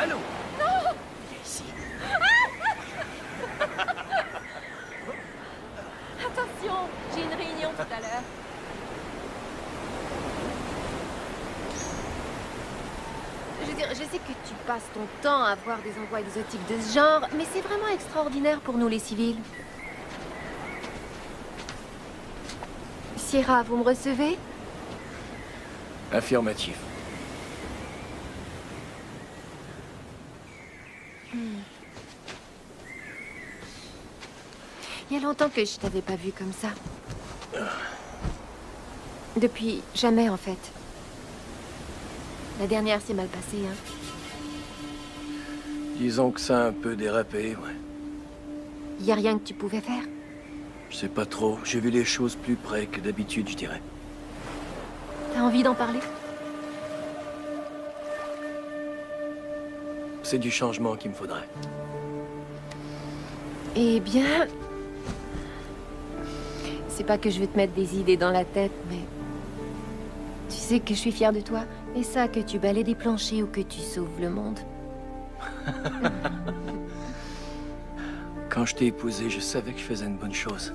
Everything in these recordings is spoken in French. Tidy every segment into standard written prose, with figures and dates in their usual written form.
Allô? Non! Viens ici. Attention, j'ai une réunion tout à l'heure. Je veux dire, je sais que tu passes ton temps à voir des endroits exotiques de ce genre, mais c'est vraiment extraordinaire pour nous les civils. Sierra, vous me recevez? Affirmatif. Il y a longtemps que je t'avais pas vu comme ça. Depuis jamais, en fait. La dernière s'est mal passée, hein. Disons que ça a un peu dérapé, ouais. Y a rien que tu pouvais faire? Je sais pas trop. J'ai vu les choses plus près que d'habitude, je dirais. T'as envie d'en parler? C'est du changement qu'il me faudrait. Eh bien... C'est pas que je veux te mettre des idées dans la tête, mais... Tu sais que je suis fière de toi. Et ça, que tu balayes des planchers ou que tu sauves le monde. Quand je t'ai épousé, je savais que je faisais une bonne chose.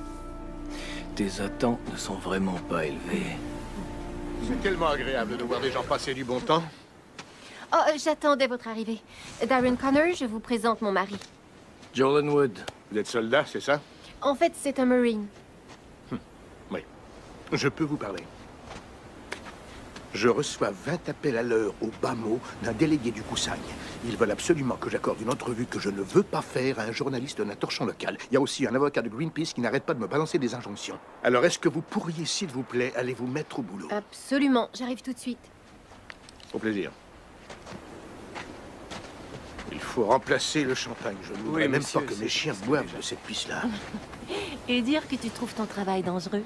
Tes attentes ne sont vraiment pas élevées. C'est tellement agréable de voir des gens passer du bon temps. Oh, j'attendais votre arrivée. Darren Connor, je vous présente mon mari. Jolan Wood. Vous êtes soldat, c'est ça? En fait, c'est un Marine. Oui. Je peux vous parler. Je reçois 20 appels à l'heure au bas mot d'un délégué du Koussaï. Ils veulent absolument que j'accorde une entrevue que je ne veux pas faire à un journaliste d'un torchon local. Il y a aussi un avocat de Greenpeace qui n'arrête pas de me balancer des injonctions. Alors, est-ce que vous pourriez, s'il vous plaît, aller vous mettre au boulot? Absolument, j'arrive tout de suite. Au plaisir. Il faut remplacer le champagne. Je ne voudrais même monsieur, pas que c'est- mes chiens c'est boivent déjà- de cette pisse-là. Et dire que tu trouves ton travail dangereux.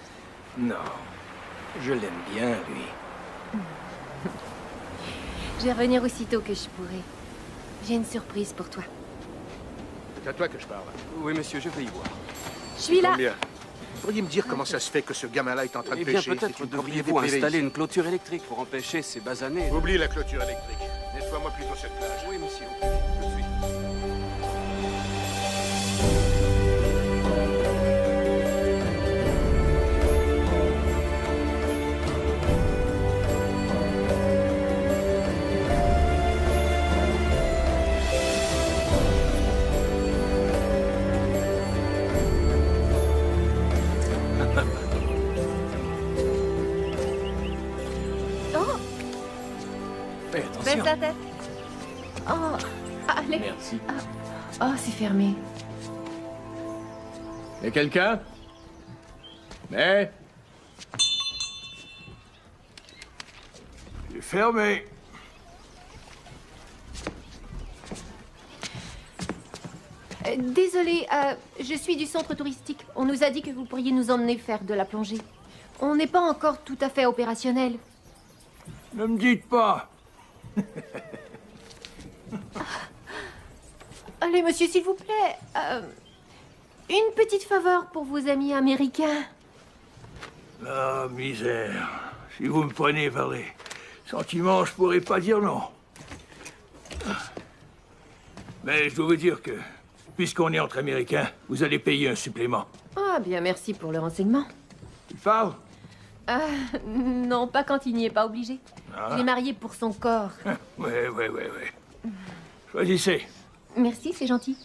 Non. Je l'aime bien, lui. Je vais revenir aussitôt que je pourrai. J'ai une surprise pour toi. C'est à toi que je parle. Oui, monsieur, je vais y voir. Je suis là. Combien? Vous pourriez me dire comment ça se fait que ce gamin-là est en train de Eh bien, pêcher? peut-être C'est une devriez-vous propriété privée installer ici. une clôture électrique pour empêcher ces basanés. Oublie la clôture électrique. Nettoie-moi plutôt cette plage. Oui, monsieur, tout de suite. Oh, Fais baisse attention. la tête. Oh, allez. Merci. Oh, c'est fermé. Y a quelqu'un? Mais... C'est fermé. Désolée, je suis du centre touristique. On nous a dit que vous pourriez nous emmener faire de la plongée. On n'est pas encore tout à fait opérationnel. Ne me dites pas. Allez, monsieur, s'il vous plaît. Une petite faveur pour vos amis américains. Ah, misère. Si vous me prenez vers les sentiments, je pourrais pas dire non. Mais je dois vous dire que, puisqu'on est entre Américains, vous allez payer un supplément. Ah, bien, merci pour le renseignement. Tu parles? Non, pas quand il n'y est pas obligé. Ah. Je l'ai marié pour son corps. Ouais. Choisissez. Merci, c'est gentil.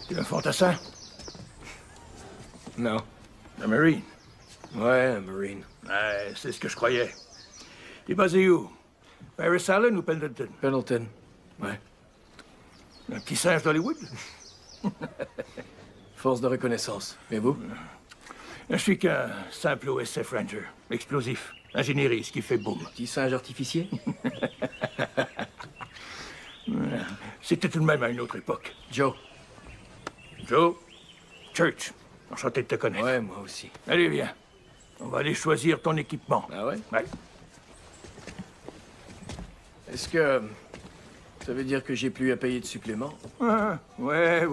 Tu es un fantassin? Non. Un Marine? Ouais, un Marine. Ouais, c'est ce que je croyais. T'es basé où? Paris Island ou Pendleton? Pendleton. Ouais. Un petit singe d'Hollywood? Force de reconnaissance. Et vous? Je suis qu'un simple OSF Ranger. Explosif. Ingénierie, ce qui fait boum. Petit singe artificier? C'était tout de même à une autre époque. Joe. Joe? Church. Enchanté de te connaître. Ouais, moi aussi. Allez, viens. On va aller choisir ton équipement. Ah ouais? Ouais. Est-ce que... ça veut dire que j'ai plus à payer de supplément? Ouais.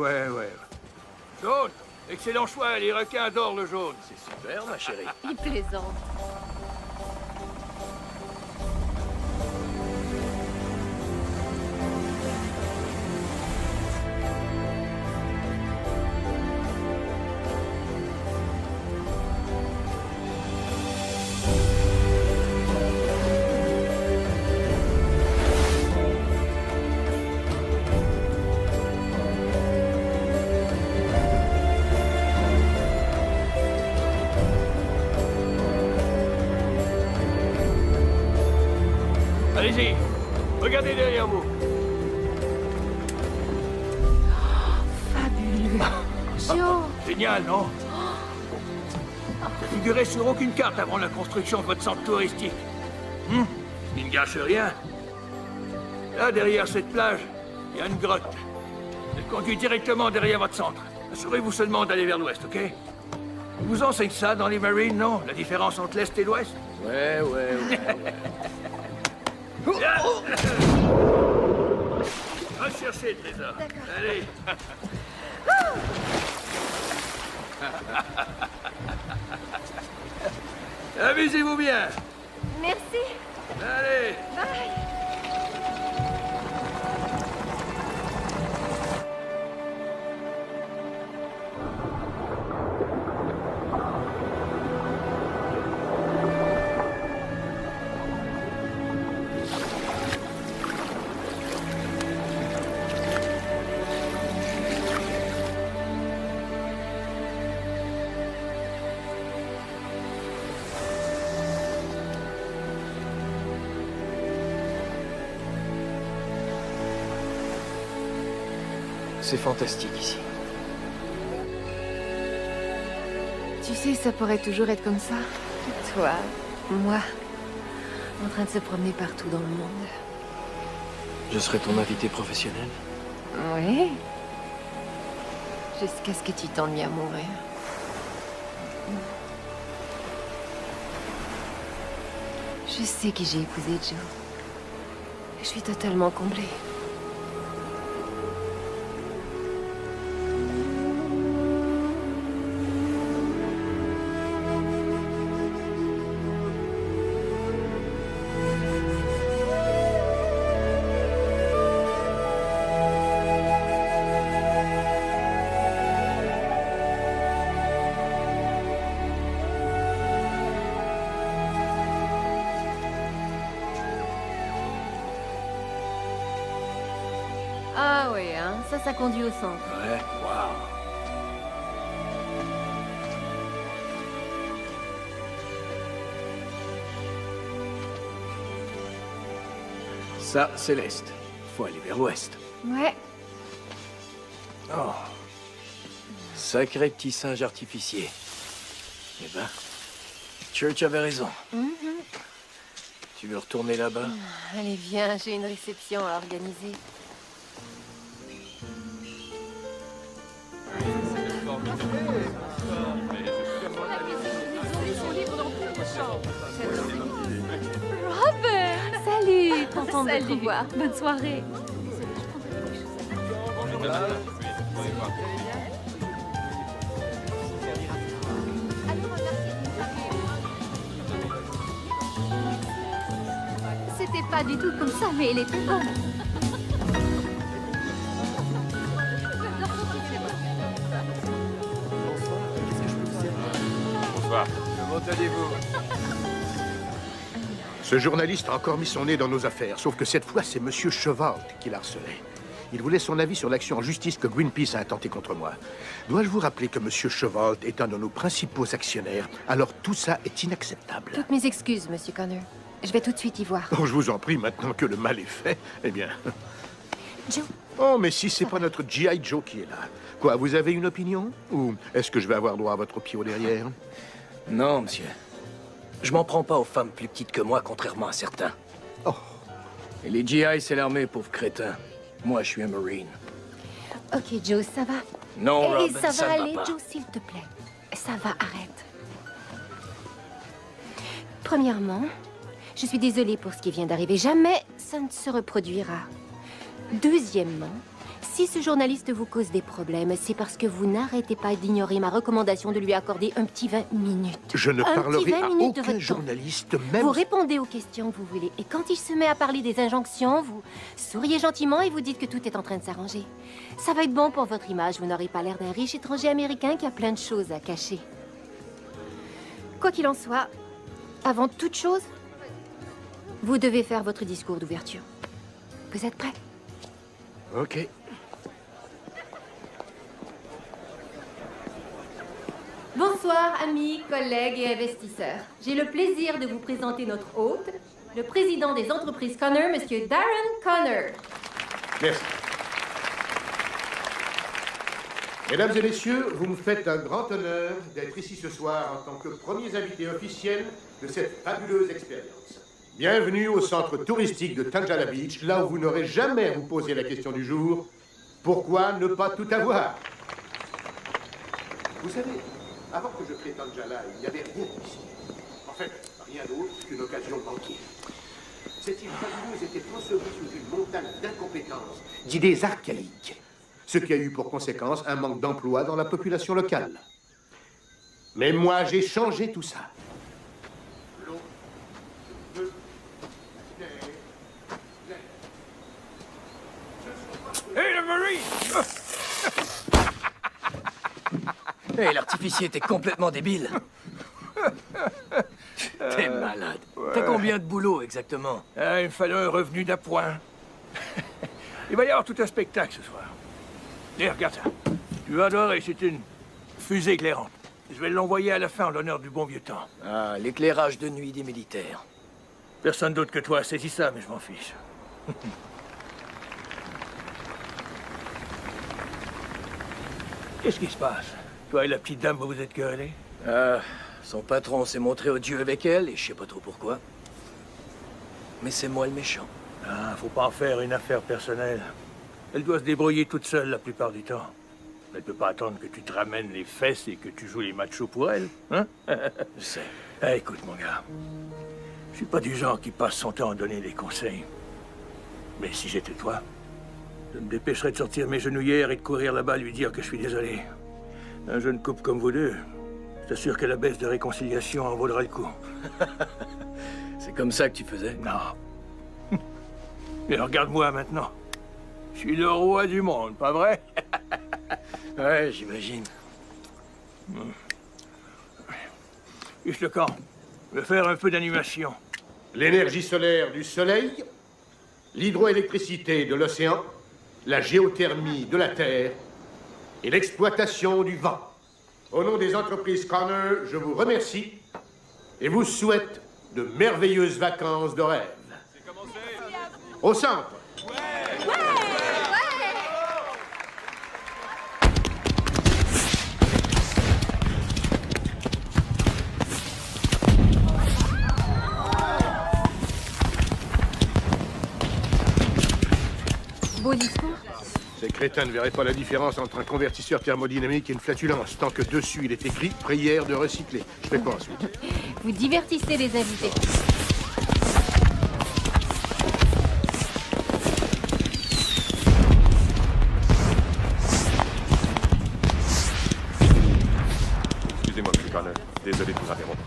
Claude, Excellent choix, les requins adorent le jaune. C'est super, ma chérie. Il plaisante. Allez-y, regardez derrière vous. Fabuleux. Joe. Génial, non? Ça figurait sur aucune carte avant la construction de votre centre touristique. Il ne gâche rien. Là, derrière cette plage, il y a une grotte. Elle conduit directement derrière votre centre. Assurez-vous seulement d'aller vers l'ouest, ok? On vous enseigne ça dans les Marines, non? La différence entre l'est et l'ouest? Ouais. Va chercher le trésor. Allez. Amusez-vous bien. Merci. Allez. Bye. C'est fantastique ici. Tu sais, ça pourrait toujours être comme ça. Toi, moi, en train de se promener partout dans le monde. Je serai ton invité professionnel. Oui. Jusqu'à ce que tu t'ennuies à mourir. Je sais qui j'ai épousé, Joe. Je suis totalement comblée. Ah oui, hein, ça conduit au centre. Ouais, waouh. Ça, c'est l'Est. Faut aller vers l'Ouest. Ouais. Oh. Sacré petit singe artificier. Eh ben, Church avait raison. Tu veux retourner là-bas? Allez, viens, j'ai une réception à organiser. Robert! Salut, contente de te Salut. revoir. Bonne soirée. C'était pas du tout comme ça, mais il était bon. Bonsoir. Comment allez-vous? Ce journaliste a encore mis son nez dans nos affaires, sauf que cette fois, c'est Monsieur Chevalt qui l'harcelait. Il voulait son avis sur l'action en justice que Greenpeace a intentée contre moi. Dois-je vous rappeler que Monsieur Chevalt est un de nos principaux actionnaires, alors tout ça est inacceptable. Toutes mes excuses, Monsieur Connor. Je vais tout de suite y voir. Oh, je vous en prie, maintenant que le mal est fait, eh bien... Joe, Oh, mais si c'est pas notre G.I. Joe qui est là. Quoi, vous avez une opinion? Ou est-ce que je vais avoir droit à votre pied au derrière? Non, monsieur. Je m'en prends pas aux femmes plus petites que moi, contrairement à certains. Oh. Et les GI, c'est l'armée, pauvre crétin. Moi, je suis un Marine. ok, Joe, ça va. Non, Et Robin, ça va ne aller, pas. Joe, s'il te plaît. Ça va, arrête. Premièrement, je suis désolée pour ce qui vient d'arriver. Jamais ça ne se reproduira. Deuxièmement, Si ce journaliste vous cause des problèmes, c'est parce que vous n'arrêtez pas d'ignorer ma recommandation de lui accorder un petit 20 minutes. Je ne parlerai à aucun votre journaliste, même... Vous répondez aux questions que vous voulez. Et quand il se met à parler des injonctions, vous souriez gentiment et vous dites que tout est en train de s'arranger. Ça va être bon pour votre image. Vous n'aurez pas l'air d'un riche étranger américain qui a plein de choses à cacher. Quoi qu'il en soit, avant toute chose, vous devez faire votre discours d'ouverture. Vous êtes prêts? Ok. Bonsoir, amis, collègues et investisseurs. J'ai le plaisir de vous présenter notre hôte, le président des entreprises Connor, Monsieur Darren Connor. Merci. Mesdames et messieurs, vous me faites un grand honneur d'être ici ce soir en tant que premiers invités officiels de cette fabuleuse expérience. Bienvenue au centre touristique de Tanjala Beach, là où vous n'aurez jamais à vous poser la question du jour, pourquoi ne pas tout avoir? Vous savez, avant que je crée Tanjala, il n'y avait rien ici. En fait, rien d'autre qu'une occasion manquée. Cette île fabuleuse était ensevelie sous une montagne d'incompétence, d'idées archaïques, ce qui a eu pour conséquence un manque d'emploi dans la population locale. Mais moi, j'ai changé tout ça. L'eau, le feu, l'air. Hé, le Marine! Hé, l'artificier, t'es complètement débile. T'es malade. T'as combien de boulot, exactement? Ah, il me fallait un revenu d'appoint. Il va y avoir tout un spectacle ce soir. Et regarde ça. Tu vas adorer, c'est une fusée éclairante. Je vais l'envoyer à la fin en l'honneur du bon vieux temps. Ah, l'éclairage de nuit des militaires. Personne d'autre que toi a saisi ça, mais je m'en fiche. Qu'est-ce qui se passe? Toi et la petite dame, vous vous êtes querellés? Ah, son patron s'est montré odieux avec elle, et je sais pas trop pourquoi. Mais c'est moi le méchant. Ah, faut pas en faire une affaire personnelle. Elle doit se débrouiller toute seule la plupart du temps. Elle peut pas attendre que tu te ramènes les fesses et que tu joues les machos pour elle, hein? Je sais. Eh, écoute, mon gars. Je suis pas du genre qui passe son temps à donner des conseils. Mais si j'étais toi, je me dépêcherais de sortir mes genouillères et de courir là-bas lui dire que je suis désolé. Un jeune couple comme vous deux, je t'assure que la baisse de réconciliation en vaudra le coup. C'est comme ça que tu faisais? Non. Mais regarde-moi maintenant. Je suis le roi du monde, pas vrai? Ouais, j'imagine. Juste le camp. Je vais faire un peu d'animation. L'énergie solaire du soleil, l'hydroélectricité de l'océan, la géothermie de la terre et l'exploitation du vent. Au nom des entreprises Connor, je vous remercie et vous souhaite de merveilleuses vacances de rêve. Au centre. Beau discours. Ces crétins ne verraient pas la différence entre un convertisseur thermodynamique et une flatulence, tant que dessus il est écrit « Prière de recycler ». Je fais quoi ensuite? Vous divertissez les invités. Excusez-moi, M. Connor. Désolé de vous interrompre.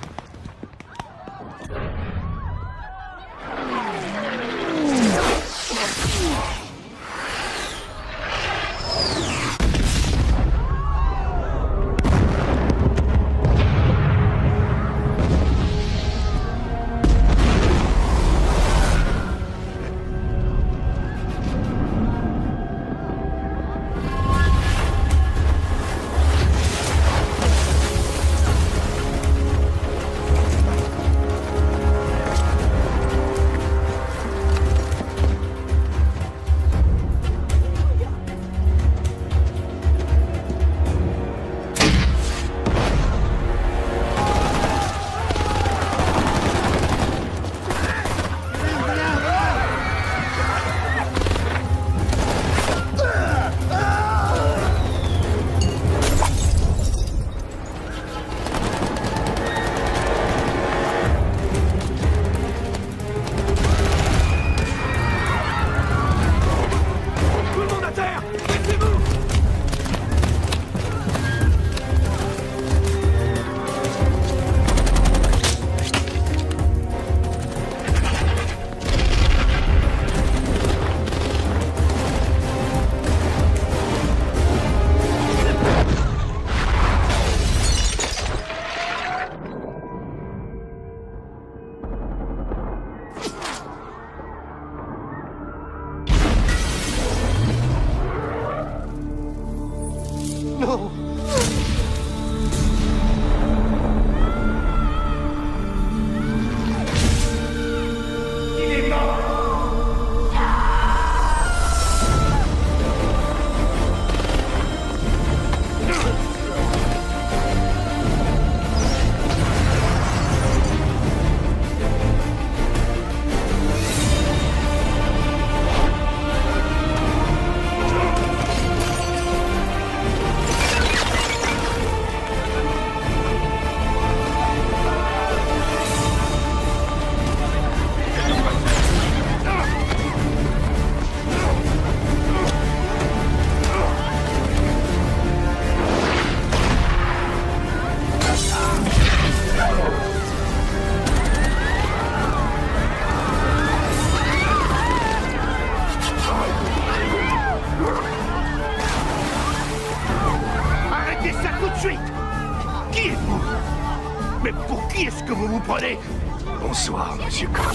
Non. Il est mort. Arrêtez ça tout de suite! Qui êtes-vous? Mais pour qui est-ce que vous vous prenez? Bonsoir, monsieur Connor.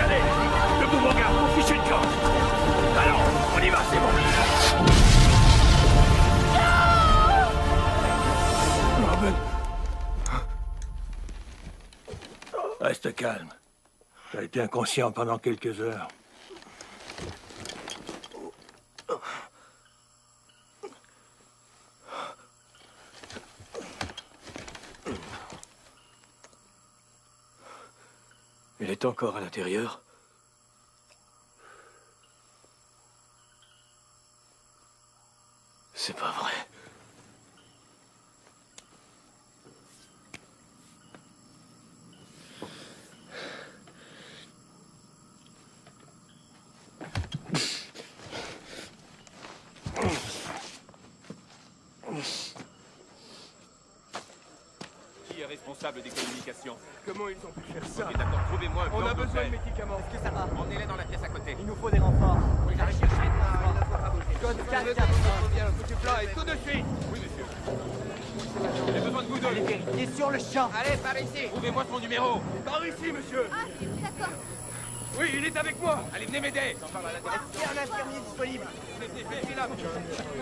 Allez, debout mon gars, on fiche une camp. Alors, on y va, c'est bon. Robin. Reste calme. Tu as été inconscient pendant quelques heures. Il est encore à l'intérieur. C'est pas vrai. Qui est responsable des communications? Comment ils ont pu faire ça? Ok, d'accord, trouvez-moi un On plan a de besoin de fait. médicaments. Est-ce que ça va? Emmenez-les dans la pièce à côté. Il nous faut des renforts. Oui, j'arrive tout de suite. Il ne faut pas bouger. Code 4, reviens au bout du plan et tout de suite. Oui, monsieur. J'ai besoin de vous deux. Allez vérifier sur le champ. Allez, par ici. Trouvez-moi son numéro. Par ici, monsieur. Ah, d'accord. Oui, il est avec moi. Allez, venez m'aider. Il y a un infirmier disponible.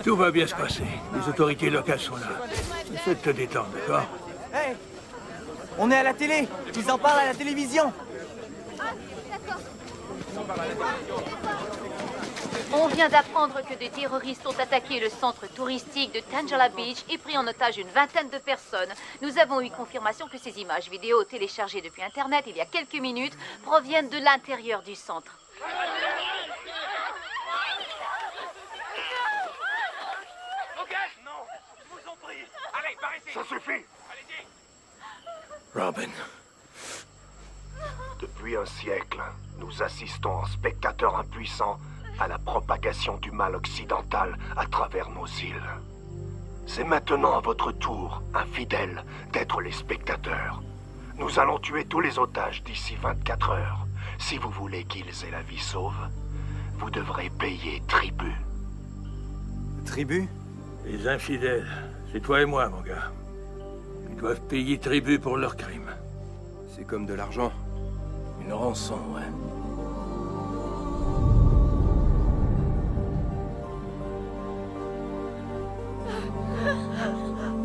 Tout va bien se passer. Les autorités locales sont là. Essaie de te détendre, d'accord? Hey, on est à la télé. Ils en parlent à la télévision. On vient d'apprendre que des terroristes ont attaqué le centre touristique de Tangela Beach et pris en otage une vingtaine de personnes. Nous avons eu confirmation que ces images vidéo téléchargées depuis Internet il y a quelques minutes proviennent de l'intérieur du centre. Ok. Non, je vous en prie. Allez, par ici. Ça suffit. Allez-y. Robin. Depuis un siècle, nous assistons en spectateurs impuissants à la propagation du mal occidental à travers nos îles. C'est maintenant à votre tour, infidèles, d'être les spectateurs. Nous allons tuer tous les otages d'ici 24 heures. Si vous voulez qu'ils aient la vie sauve, vous devrez payer tribut. Tribu? Les infidèles, c'est toi et moi, mon gars. Ils doivent payer tribut pour leurs crimes. C'est comme de l'argent. Une rançon, ouais.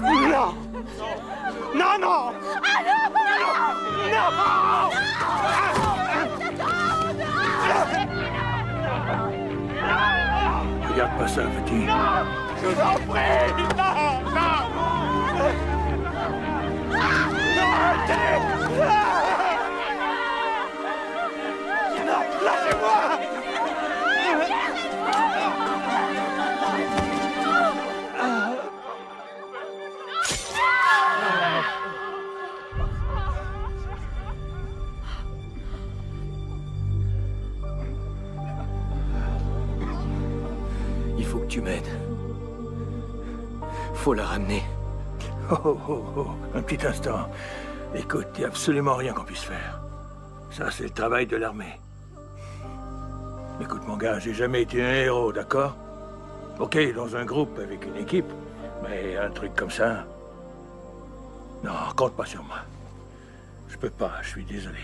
Non. Non, non. Regarde pas ça, petit. Je vous en prie. Non, non. Non, arrêtez. Non, lâchez-moi. Il faut que tu m'aides. Faut la ramener. Oh, oh, oh, un petit instant. Écoute, il n'y a absolument rien qu'on puisse faire. Ça, c'est le travail de l'armée. Écoute, mon gars, j'ai jamais été un héros, d'accord? Ok, dans un groupe, avec une équipe, mais un truc comme ça... Non, compte pas sur moi. Je peux pas, je suis désolé.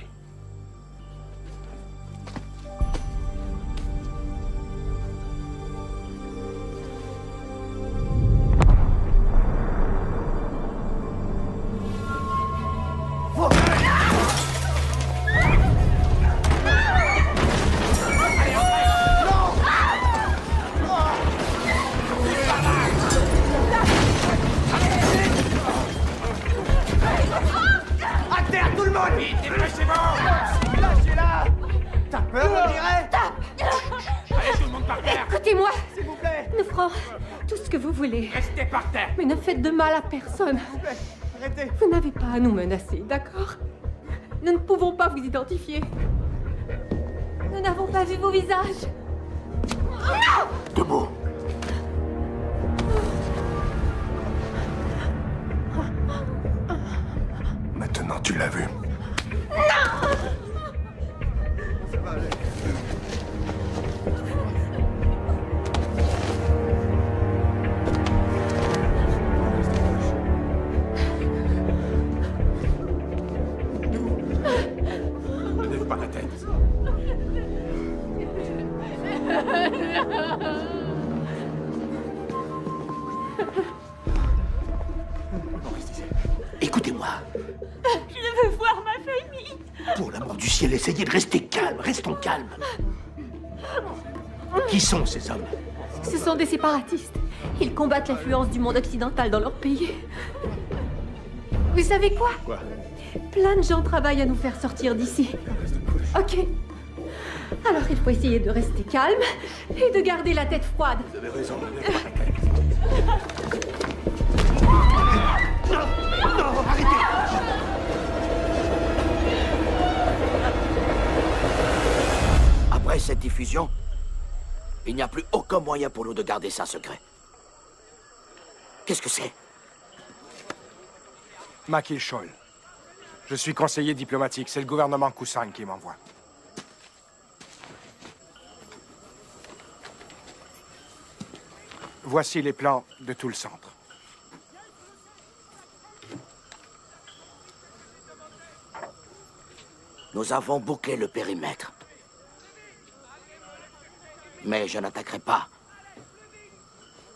Écoutez-moi. S'il vous plaît. Nous ferons tout ce que vous voulez. Restez par terre. Mais ne faites de mal à personne. S'il vous plaît, arrêtez. Vous n'avez pas à nous menacer, d'accord? Nous ne pouvons pas vous identifier. Nous n'avons pas vu vos visages. Non! Debout. Maintenant, tu l'as vu. Non! Lève pas la tête. Écoutez-moi. Je veux voir ma famille. Pour l'amour du ciel, essayez de rester calme. Restons calmes. Qui sont ces hommes? Ce sont des séparatistes. Ils combattent l'influence du monde occidental dans leur pays. Vous savez quoi? Quoi? Plein de gens travaillent à nous faire sortir d'ici. Ok. Alors il faut essayer de rester calme et de garder la tête froide. Vous avez raison. Non, arrêtez! Après cette diffusion, il n'y a plus aucun moyen pour nous de garder ça secret. Qu'est-ce que c'est? Makil Scholl. Je suis conseiller diplomatique. C'est le gouvernement Kusang qui m'envoie. Voici les plans de tout le centre. Nous avons bouclé le périmètre. Mais je n'attaquerai pas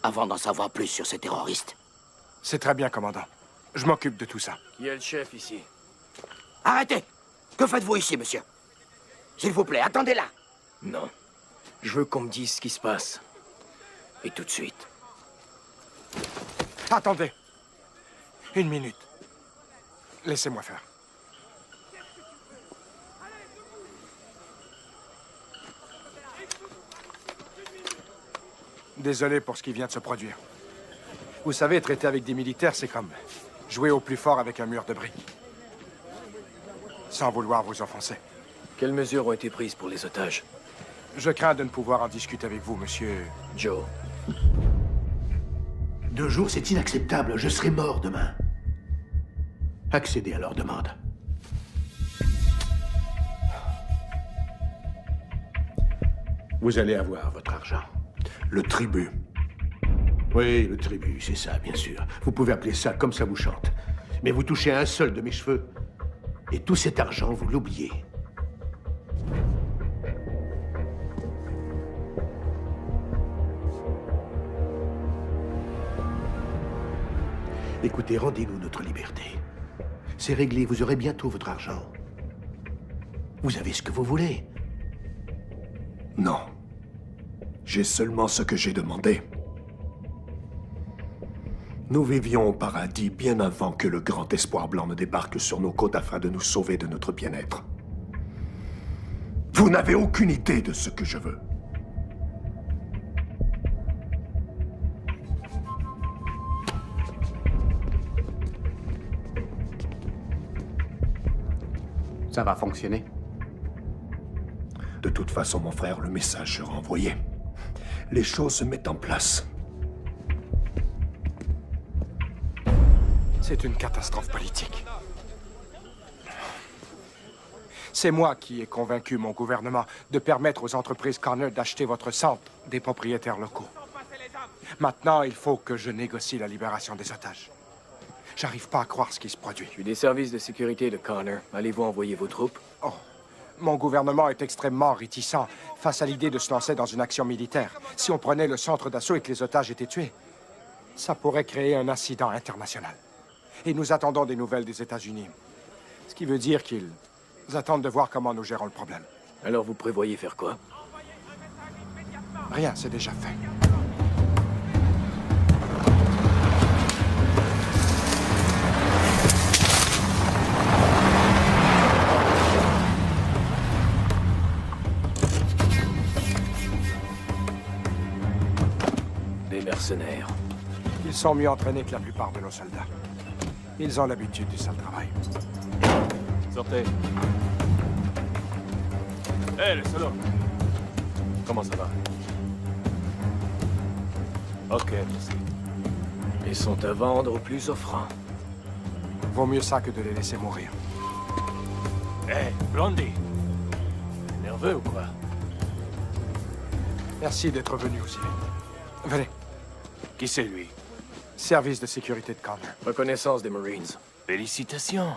avant d'en savoir plus sur ces terroristes. C'est très bien, commandant. Je m'occupe de tout ça. Qui est le chef ici? Arrêtez! Que faites-vous ici, monsieur? S'il vous plaît, attendez là! Non. Je veux qu'on me dise ce qui se passe. Et tout de suite. Attendez. Une minute. Laissez-moi faire. Désolé pour ce qui vient de se produire. Vous savez, traiter avec des militaires, c'est comme jouer au plus fort avec un mur de briques. Sans vouloir vous offenser. Quelles mesures ont été prises pour les otages? Je crains de ne pouvoir en discuter avec vous, monsieur... Joe. 2 jours, c'est inacceptable. Je serai mort demain. Accédez à leur demande. Vous allez avoir votre argent. Le tribut. Oui, le tribut, c'est ça, bien sûr. Vous pouvez appeler ça comme ça vous chante. Mais vous touchez un seul de mes cheveux. Et tout cet argent, vous l'oubliez. Écoutez, rendez-nous notre liberté. C'est réglé, vous aurez bientôt votre argent. Vous avez ce que vous voulez. Non. J'ai seulement ce que j'ai demandé. Nous vivions au paradis bien avant que le grand espoir blanc ne débarque sur nos côtes afin de nous sauver de notre bien-être. Vous n'avez aucune idée de ce que je veux. Ça va fonctionner. De toute façon, mon frère, le message sera envoyé. Les choses se mettent en place. C'est une catastrophe politique. C'est moi qui ai convaincu mon gouvernement de permettre aux entreprises Connor d'acheter votre centre des propriétaires locaux. Maintenant, il faut que je négocie la libération des otages. J'arrive pas à croire ce qui se produit. Je suis des services de sécurité de Connor. Allez-vous envoyer vos troupes? Oh, mon gouvernement est extrêmement réticent face à l'idée de se lancer dans une action militaire. Si on prenait le centre d'assaut et que les otages étaient tués, ça pourrait créer un incident international. Et nous attendons des nouvelles des États-Unis. Ce qui veut dire qu'ils attendent de voir comment nous gérons le problème. Alors vous prévoyez faire quoi? Rien, c'est déjà fait. Des mercenaires. Ils sont mieux entraînés que la plupart de nos soldats. Ils ont l'habitude du sale travail. Sortez. Hé, les salauds! Comment ça va? Ok, merci. Ils sont à vendre au plus offrant. Vaut mieux ça que de les laisser mourir. Hé, Blondie! Nerveux ou quoi? Merci d'être venu aussi vite. Venez. Qui c'est, lui? Service de sécurité de Connor. Reconnaissance des Marines. Félicitations.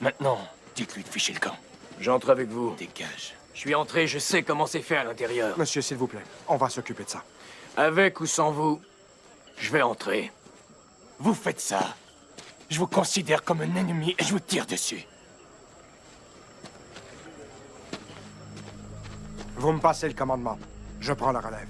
Maintenant, dites-lui de ficher le camp. J'entre avec vous. Dégage. Je suis entré, je sais comment c'est fait à l'intérieur. Monsieur, s'il vous plaît, on va s'occuper de ça. Avec ou sans vous, je vais entrer. Vous faites ça. Je vous considère comme un ennemi et je vous tire dessus. Vous me passez le commandement. Je prends la relève.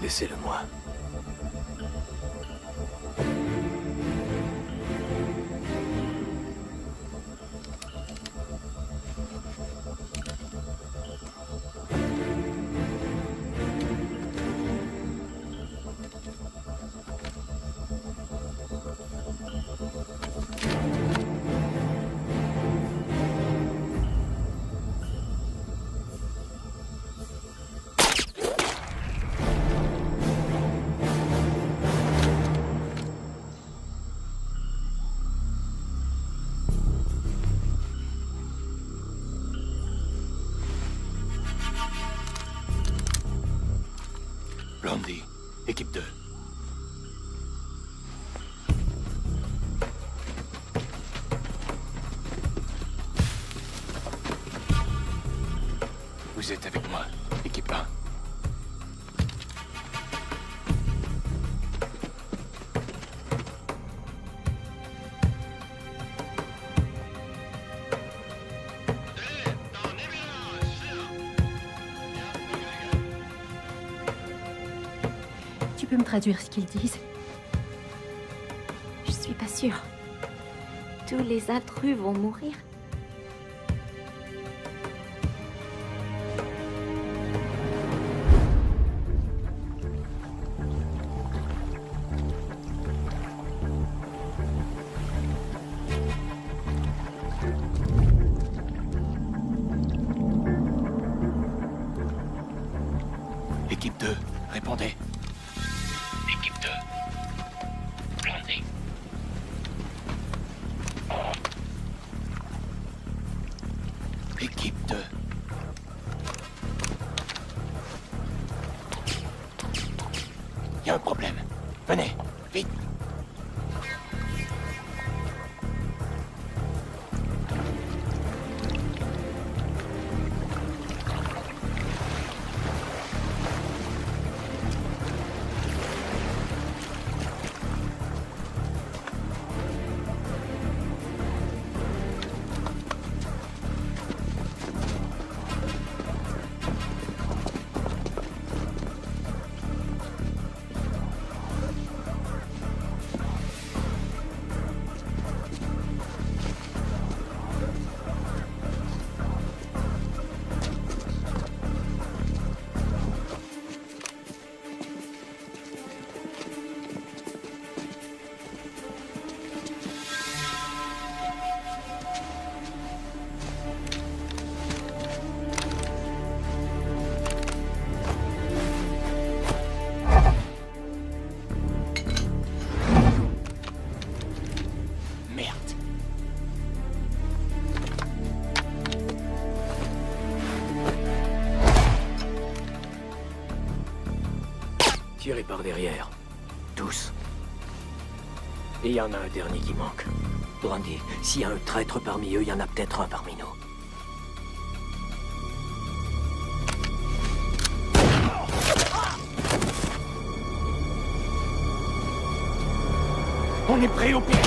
Laissez-le-moi. Vous êtes avec moi, équipe 1. Tu peux me traduire ce qu'ils disent? Je suis pas sûre. Tous les intrus vont mourir. Équipe 2, répondez. Équipe 2. Planté. Équipe 2. Il y a un problème. Venez, vite. Tirez par derrière. Tous. Et il y en a un dernier qui manque. Brandy, s'il y a un traître parmi eux, il y en a peut-être un parmi nous. On est prêt au piège.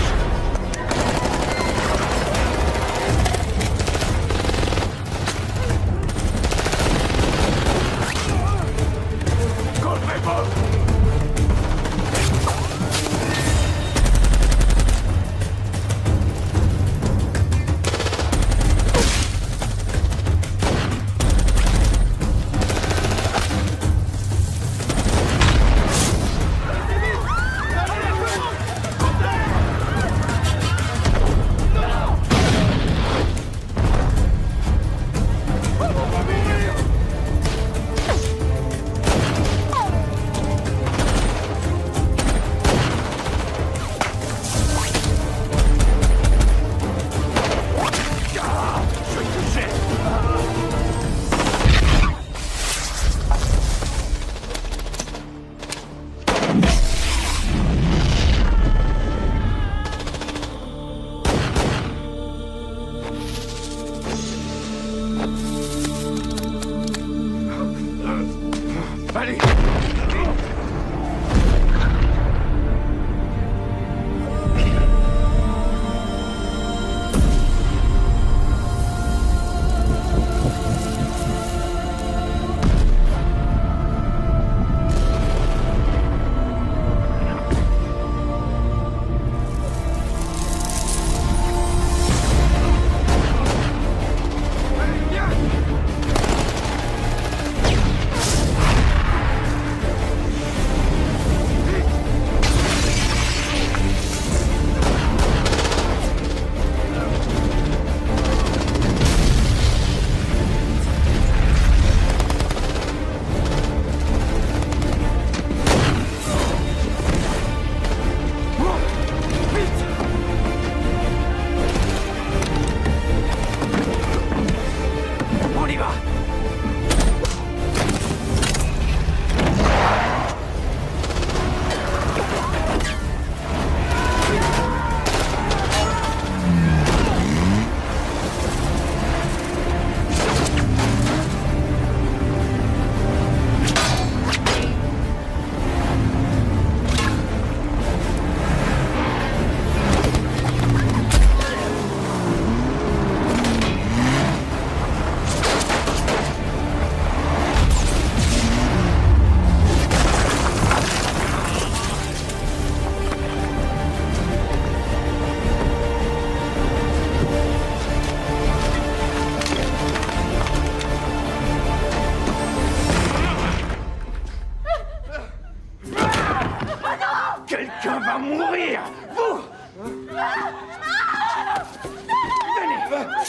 Quelqu'un va mourir! Vous! Venez!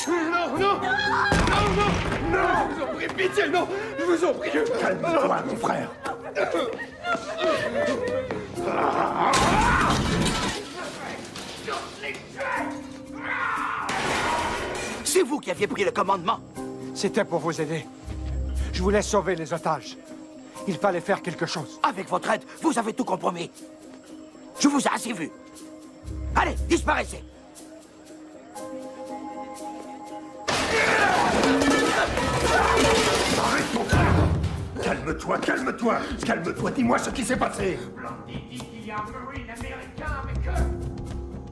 Non, non! Non, non! Non! Je vous en prie, pitié, non! Je vous en prie! Calme-toi, mon frère! C'est vous qui aviez pris le commandement. C'était pour vous aider. Je voulais sauver les otages. Il fallait faire quelque chose. Avec votre aide, vous avez tout compromis. Je vous ai assez vu. Allez, disparaissez. Arrête, mon frère! Calme-toi, calme-toi! Calme-toi, dis-moi ce qui s'est passé! Blondie dit qu'il y a un Marine américain avec eux.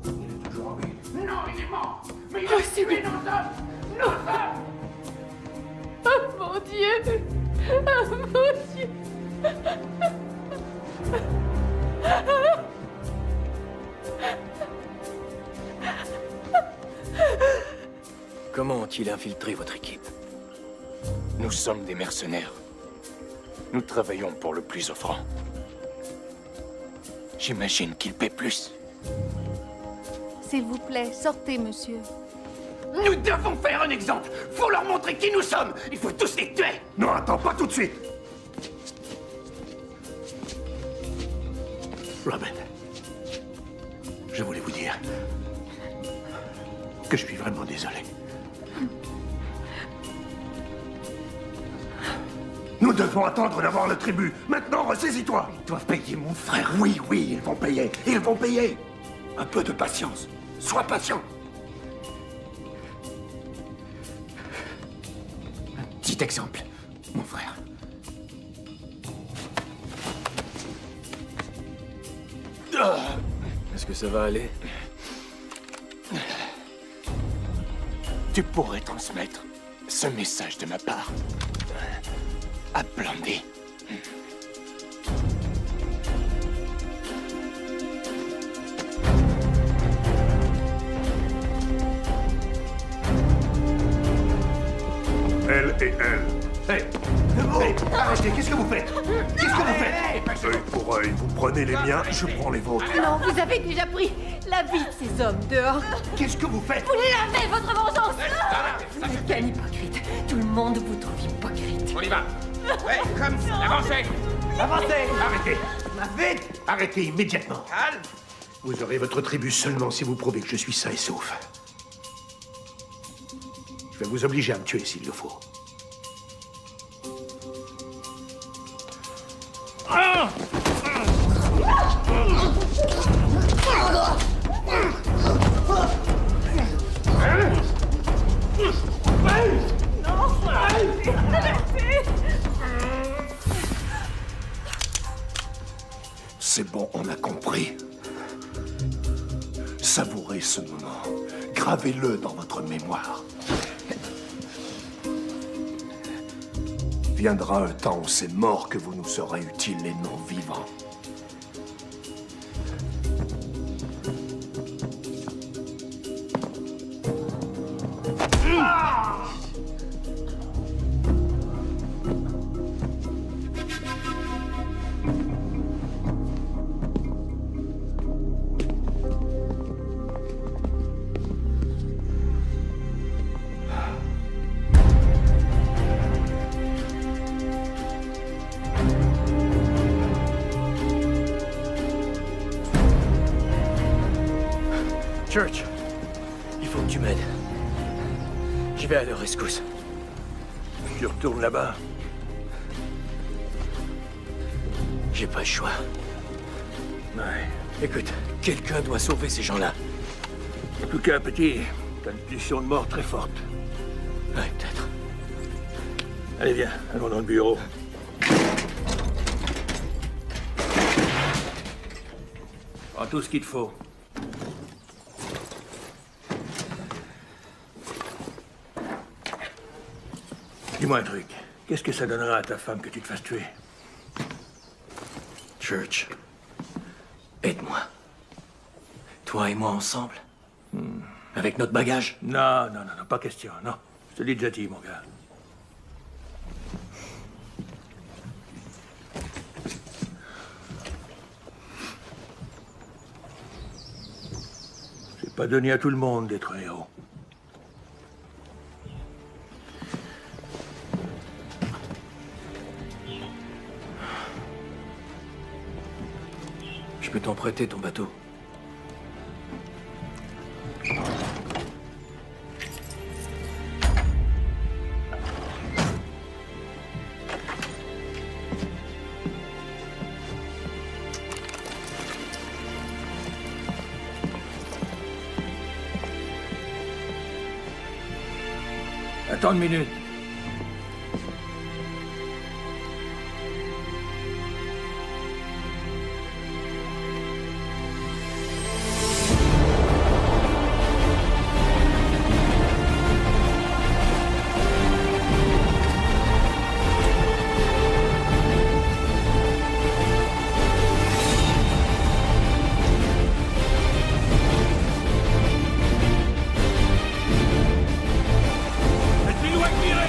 Il est toujours en vie. Non, il est mort! Mais il a tué nos hommes! Nos hommes! Oh mon Dieu! Oh mon Dieu! Comment ont-ils infiltré votre équipe? Nous sommes des mercenaires. Nous travaillons pour le plus offrant. J'imagine qu'ils paient plus. S'il vous plaît, sortez, monsieur. Nous devons faire un exemple. Faut leur montrer qui nous sommes. Il faut tous les tuer. Non, attends, pas tout de suite! Robin, je voulais vous dire que je suis vraiment désolé. Nous devons attendre d'avoir le tribut. Maintenant, ressaisis-toi. Ils doivent payer mon frère. Oui, oui, ils vont payer. Ils vont payer. Un peu de patience. Sois patient. Un petit exemple, mon frère. Est-ce que ça va aller? Tu pourrais transmettre ce message de ma part à Blondie. Elle et elle. Hey, arrêtez, qu'est-ce que vous faites? Qu'est-ce que vous faites? Œil pour œil, vous prenez les miens, je prends les vôtres. Non, vous avez déjà pris la vie de ces hommes dehors. Qu'est-ce que vous faites? Vous lavez votre vengeance. Vous n'êtes qu'un hypocrite. Tout le monde vous trouve hypocrite. On y va. Ouais, comme ça. Avancez. Avancez. Arrêtez. Vite. Arrêtez immédiatement. Calme. Vous aurez votre tribut seulement si vous prouvez que je suis sain et sauf. Je vais vous obliger à me tuer s'il le faut. C'est bon, on a compris. Savourez ce moment. Gravez-le dans votre mémoire. Viendra un temps où c'est mort que vous nous serez utiles et non vivants. Church, il faut que tu m'aides. Je vais à leur rescousse. Tu retournes là-bas? J'ai pas le choix. Ouais. Écoute, quelqu'un doit sauver ces gens-là. En tout cas, petit, t'as une pulsion de mort très forte. Ouais, peut-être. Allez, viens, allons dans le bureau. Prends tout ce qu'il te faut. Dis-moi un truc. Qu'est-ce que ça donnera à ta femme que tu te fasses tuer? Church, aide-moi. Toi et moi ensemble. Avec notre bagage. Non, non, non, non, pas question, non. Je te l'ai déjà dit, mon gars. Pas donné à tout le monde d'être héros. Je peux t'en prêter ton bateau. Attends une minute. Laissez-nous admirer!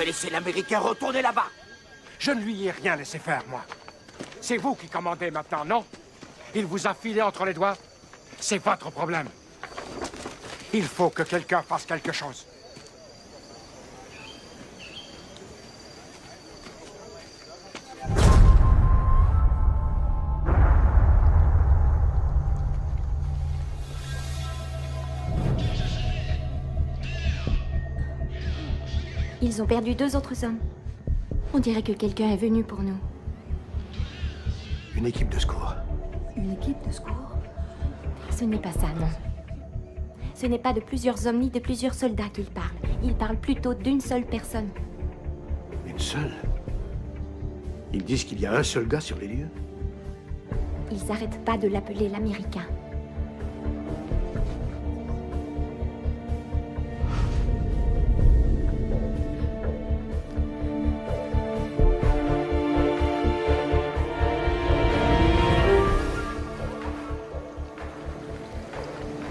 avez laissé l'Américain retourner là-bas. Je ne lui ai rien laissé faire, moi. C'est vous qui commandez maintenant, non? Il vous a filé entre les doigts? C'est votre problème. Il faut que quelqu'un fasse quelque chose. Ils ont perdu 2 autres hommes. On dirait que quelqu'un est venu pour nous. Une équipe de secours. Une équipe de secours? Ce n'est pas ça, non. Ce n'est pas de plusieurs hommes ni de plusieurs soldats qu'ils parlent. Ils parlent plutôt d'une seule personne. Une seule? Ils disent qu'il y a un seul gars sur les lieux? Ils n'arrêtent pas de l'appeler l'Américain.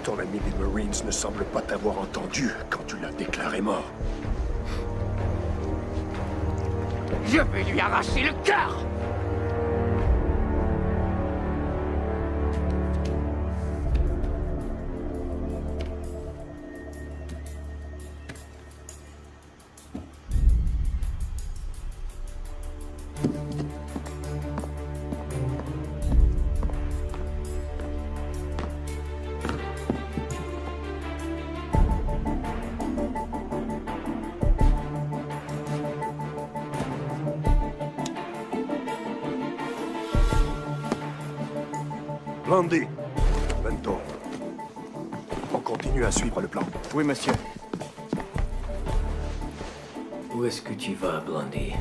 Ton ami des Marines ne semble pas t'avoir entendu quand tu l'as déclaré mort. Je vais lui arracher le cœur! Blondie, Bento. On continue à suivre le plan. Oui, monsieur. Où est-ce que tu vas, Blondie?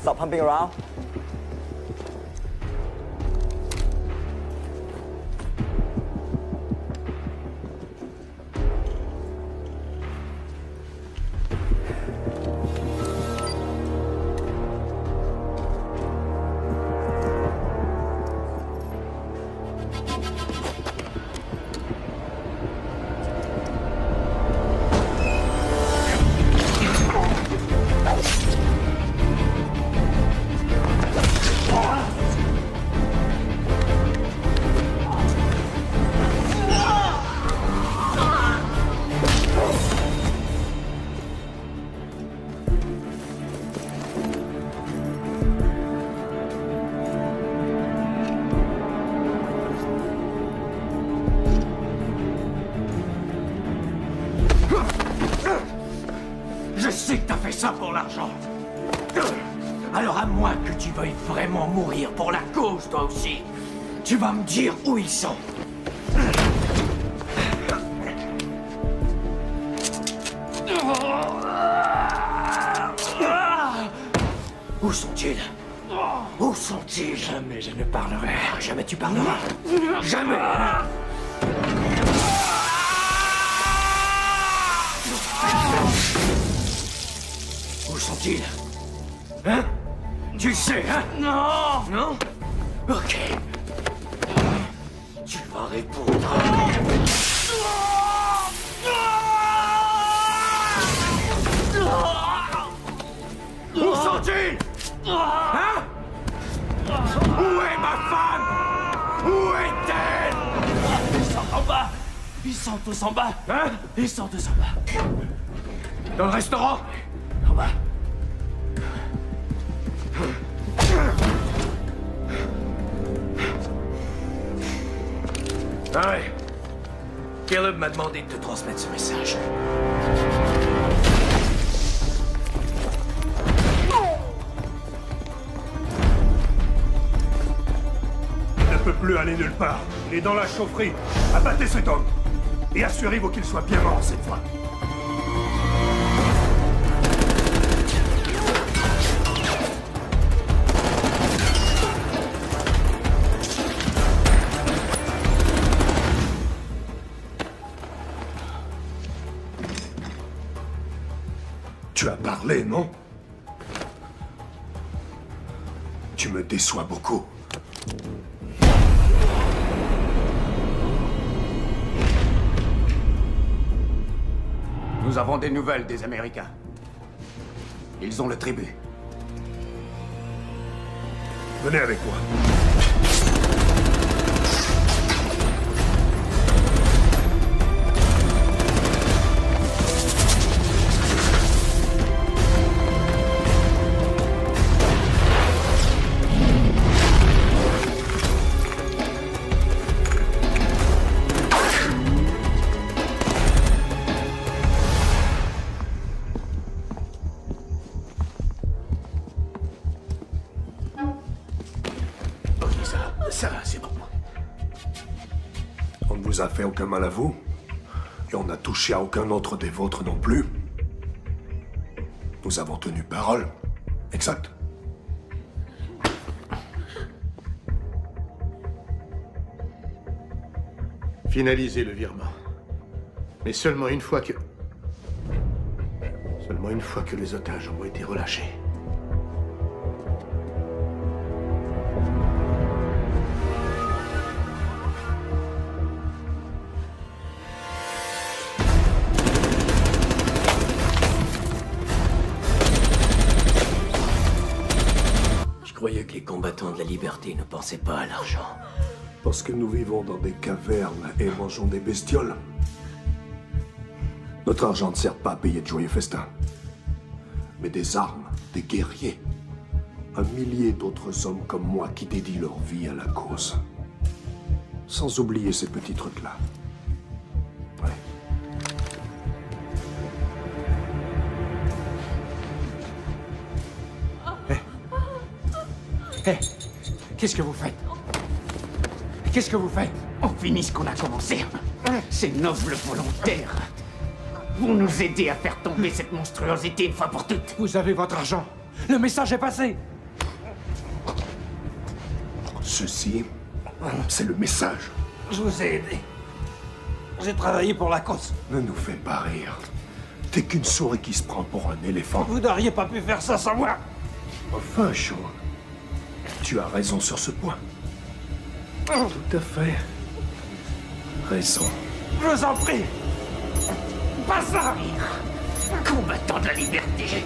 Stop pumping around. Je sais que t'as fait ça pour l'argent. Alors à moins que tu veuilles vraiment mourir pour la cause, toi aussi, tu vas me dire où ils sont. Où sont-ils? Où sont-ils? Jamais je ne parlerai. Jamais tu parleras. Jamais. Où sont-ils? Hein? Tu sais, hein? Non! Non? Ok. Tu vas répondre. Où sont-ils? Hein? Où est ma femme? Où est-elle? Ils sont en bas. Ils sont tous en bas. Hein? Ils sont tous en bas. Dans le restaurant? En bas. Ah ouais. Caleb m'a demandé de te transmettre ce message. Il ne peut plus aller nulle part. Il est dans la chaufferie. Abattez cet homme. Et assurez-vous qu'il soit bien mort cette fois. parler, non? Tu me déçois beaucoup. Nous avons des nouvelles des Américains. Ils ont le tribut. Venez avec moi. Ça, c'est bon. On ne vous a fait aucun mal à vous. Et on n'a touché à aucun autre des vôtres non plus. Nous avons tenu parole. Exact. Finalisez le virement. Mais seulement une fois que les otages ont été relâchés. Je croyais que les combattants de la liberté ne pensaient pas à l'argent. Parce que nous vivons dans des cavernes et mangeons des bestioles. Notre argent ne sert pas à payer de joyeux festins. Mais des armes, des guerriers. Un millier d'autres hommes comme moi qui dédient leur vie à la cause. Sans oublier ces petits trucs-là. Ouais. Hé, qu'est-ce que vous faites? Qu'est-ce que vous faites? On finit ce qu'on a commencé. Ces nobles volontaires vont nous aider à faire tomber cette monstruosité une fois pour toutes. Vous avez votre argent. Le message est passé. Ceci, c'est le message. Je vous ai aidé. J'ai travaillé pour la cause. Ne nous fais pas rire. T'es qu'une souris qui se prend pour un éléphant. Vous n'auriez pas pu faire ça sans moi. Enfin, Sean, tu as raison sur ce point. Tout à fait. Raison. Je vous en prie. Pas ça. Combattant de la liberté.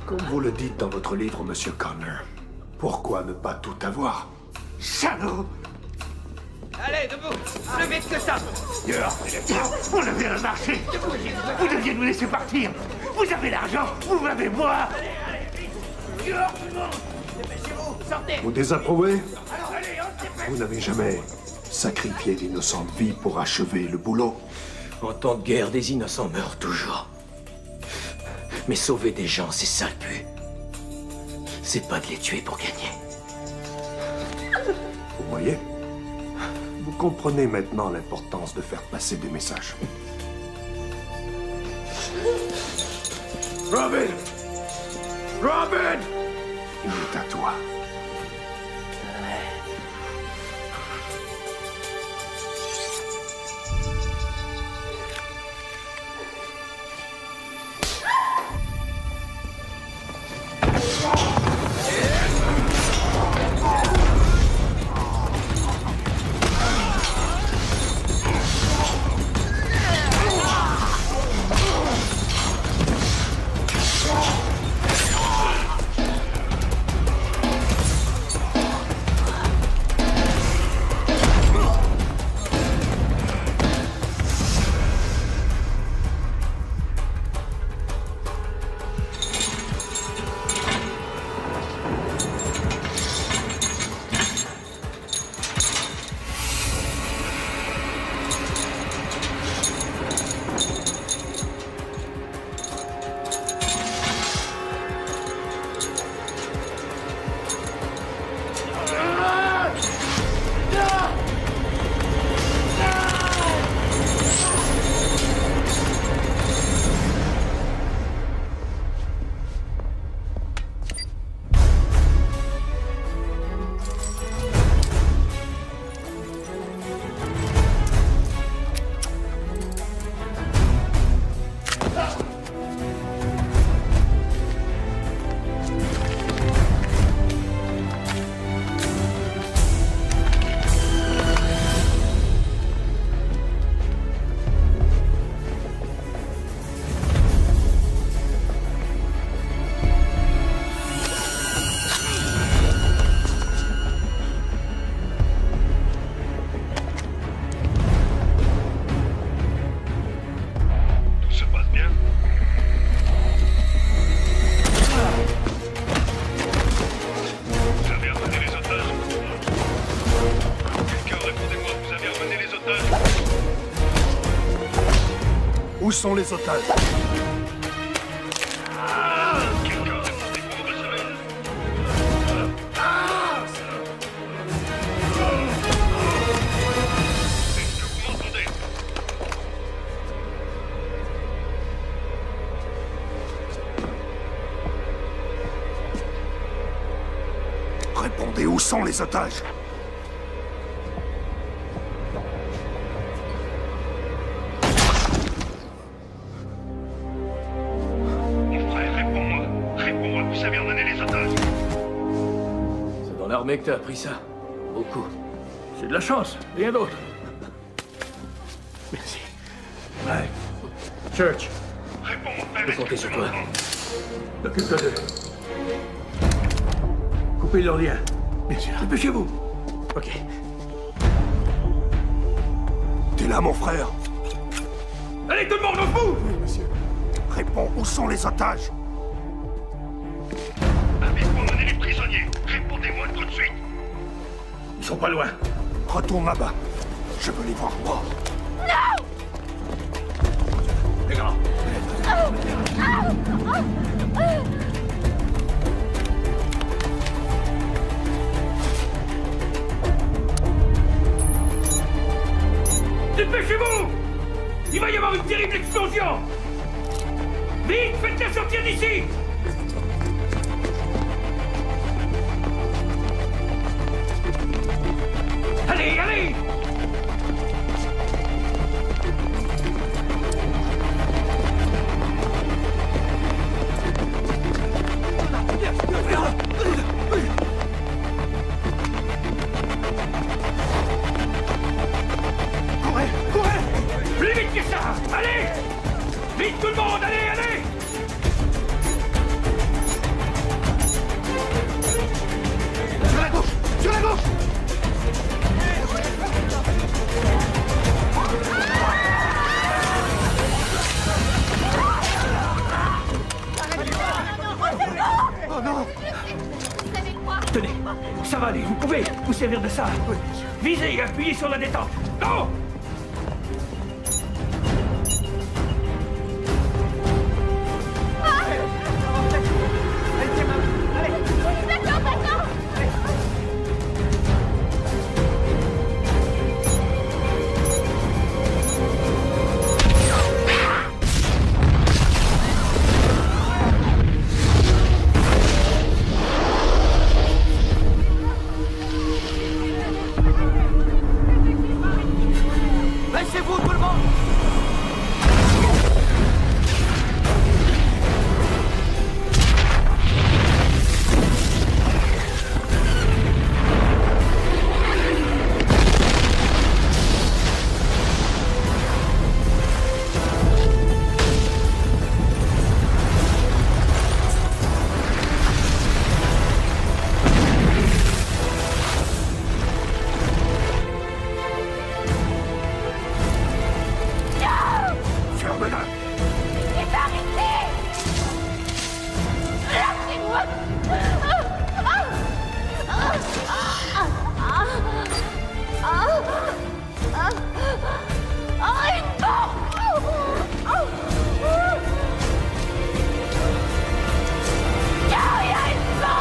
Comme vous le dites dans votre livre, Monsieur Connor, pourquoi ne pas tout avoir? Salaud! Allez, debout! Plus vite que ça! On a bien marché! Vous deviez nous laisser partir! Vous avez l'argent! Vous m'avez moi! Dehors, tout le monde! Dépêchez-vous! Sortez! Vous désapprouvez? Alors, allez, on se dépêche! Vous n'avez jamais sacrifié d'innocentes vies pour achever le boulot? En temps de guerre, des innocents meurent toujours. Mais sauver des gens, c'est ça le but. C'est pas de les tuer pour gagner. Vous voyez? Vous comprenez maintenant l'importance de faire passer des messages. Robin! Robin! Il est à toi. Où sont les otages? Répondez, où sont les otages? Mon frère, réponds-moi. Réponds-moi, vous savez emmener les otages. C'est dans l'armée que t'as appris ça. Beaucoup. C'est de la chance, rien d'autre. Merci. Ouais. Church. Réponds, Je peux compter sur toi. Occupe-toi d'eux. Coupez leurs liens. Bien sûr. Dépêchez-vous. Ok. T'es là, mon frère? Allez, tout le monde, au bout! Oui, monsieur. Réponds, où sont les otages? Avez-vous emmené les prisonniers? Répondez-moi tout de suite. Ils sont pas loin. Retourne là-bas. Je veux les voir morts. Non! Les gars. Dépêchez-vous! Il va y avoir une terrible explosion! Vite, faites-la sortir d'ici! Allez, allez! Courez, courez! Plus vite que ça! Allez! Vite tout le monde, allez, allez! Sur la gauche! Sur la gauche! Oh non! Tenez, ça va aller, vous pouvez vous servir de ça. Visez et appuyez sur la détente. Non! Laissez-vous, tout le monde! Ferme-la! Il est arrêté! Lâchez-moi! Une bombe! Il y a une bombe!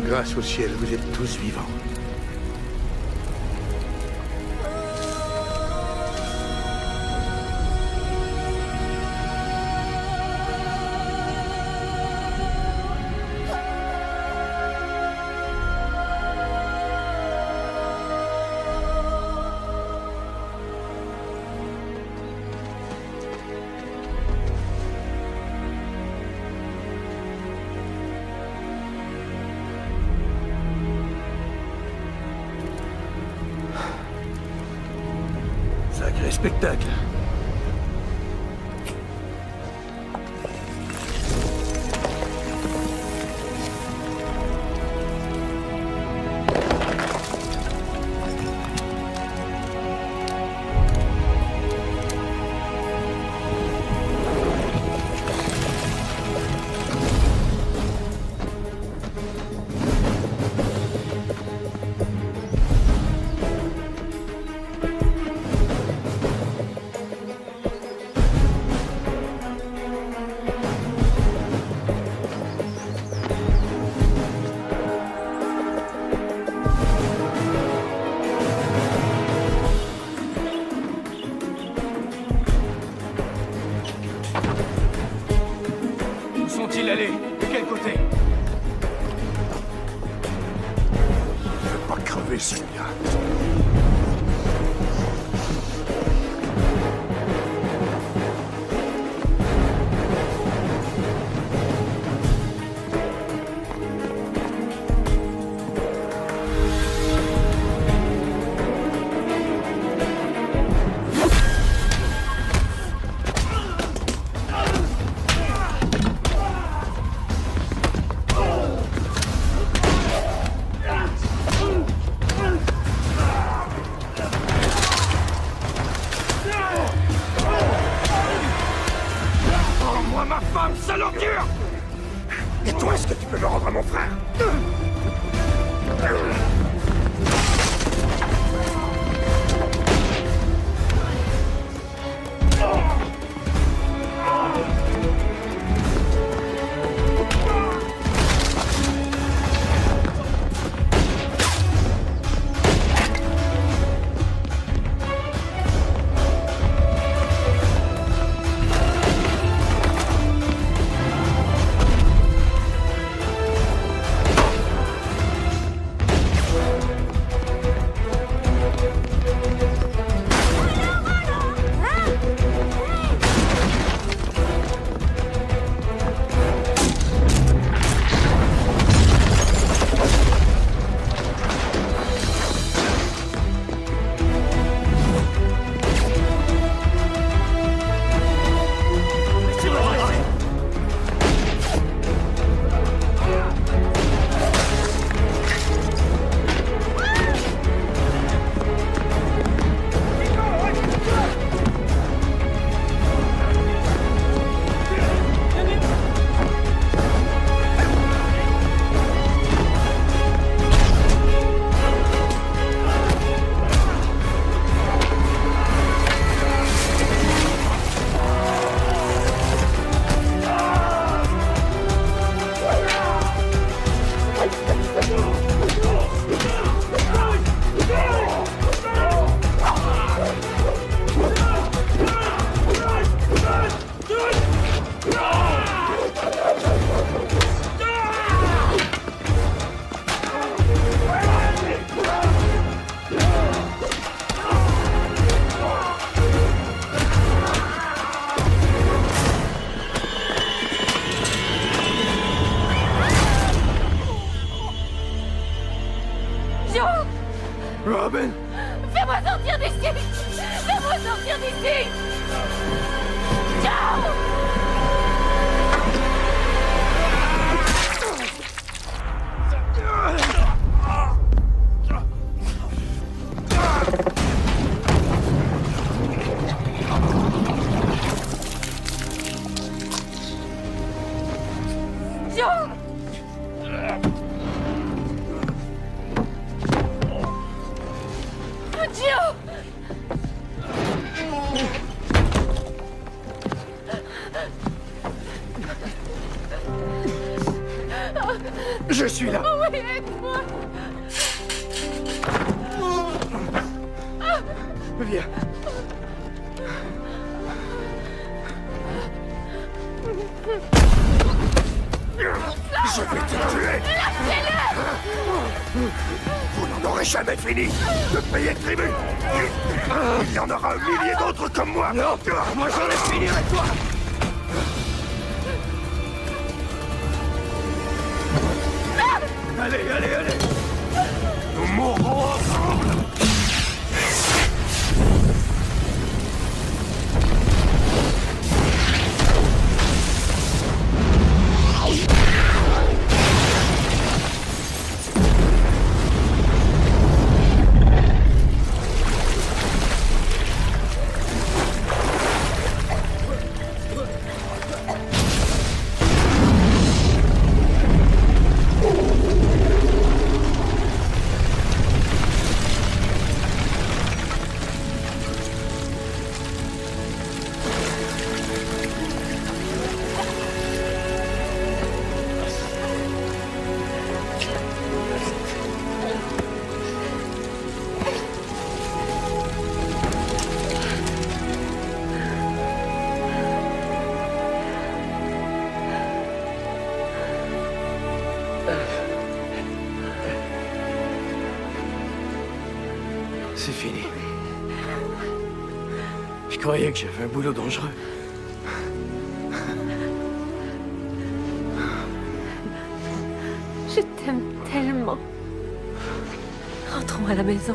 Grâce au ciel, vous êtes tous vivants. spectacle. Où sont-ils allés? De quel côté? Je vais pas crever celui-là. Rends-moi ma femme, sale ordure! Et toi, est-ce que tu peux me rendre à mon frère? Robin! Fais-moi sortir d'ici! Fais-moi sortir d'ici! Ciao! Joe! Joe! Je suis là. Oui, aide-moi! Viens. Je vais te tuer. Vous n'en aurez jamais fini de payer tribut. Il y en aura 1 millier d'autres comme moi. Non, moi j'en ai fini avec toi. Allez, allez, allez. Nous mourrons ensemble. C'est fini. Je croyais que j'avais un boulot dangereux. Je t'aime tellement. Rentrons à la maison.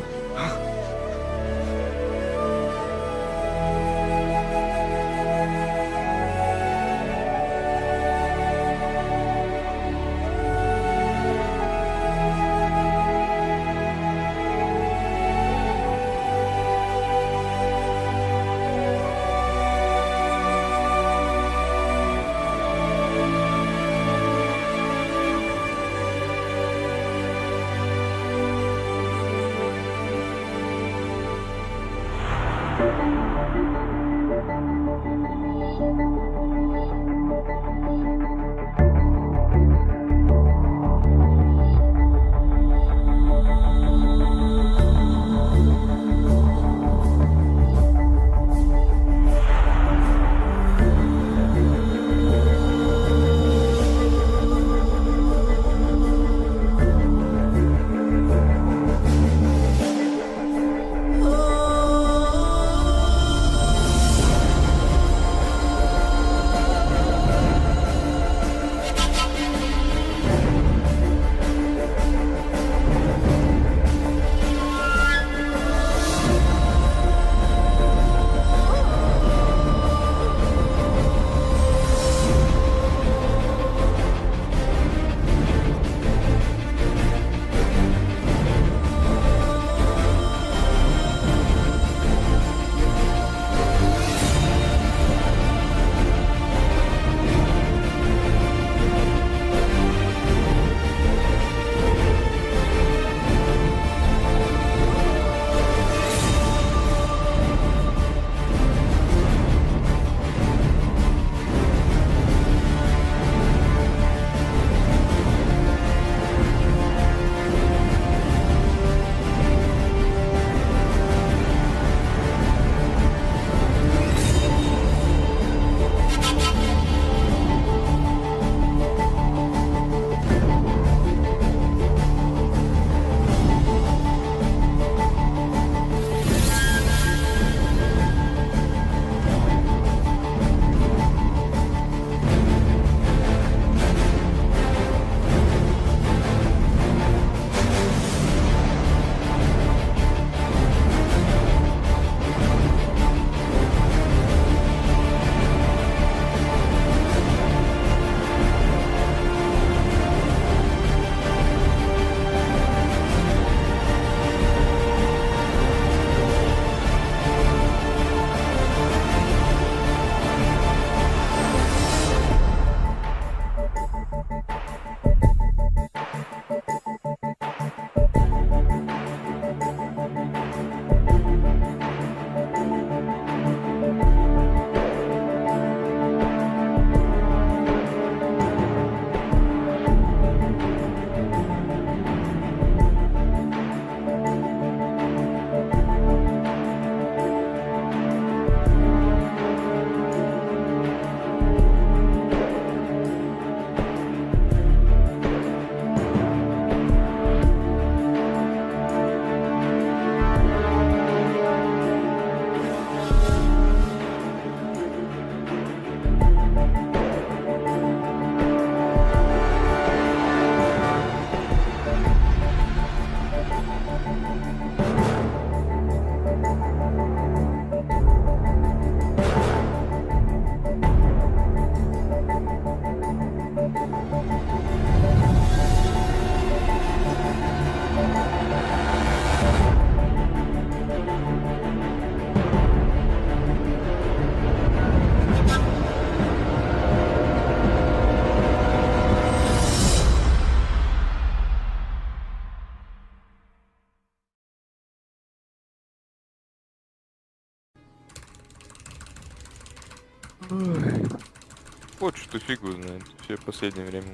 Вот что фигу знает. Все в последнее время.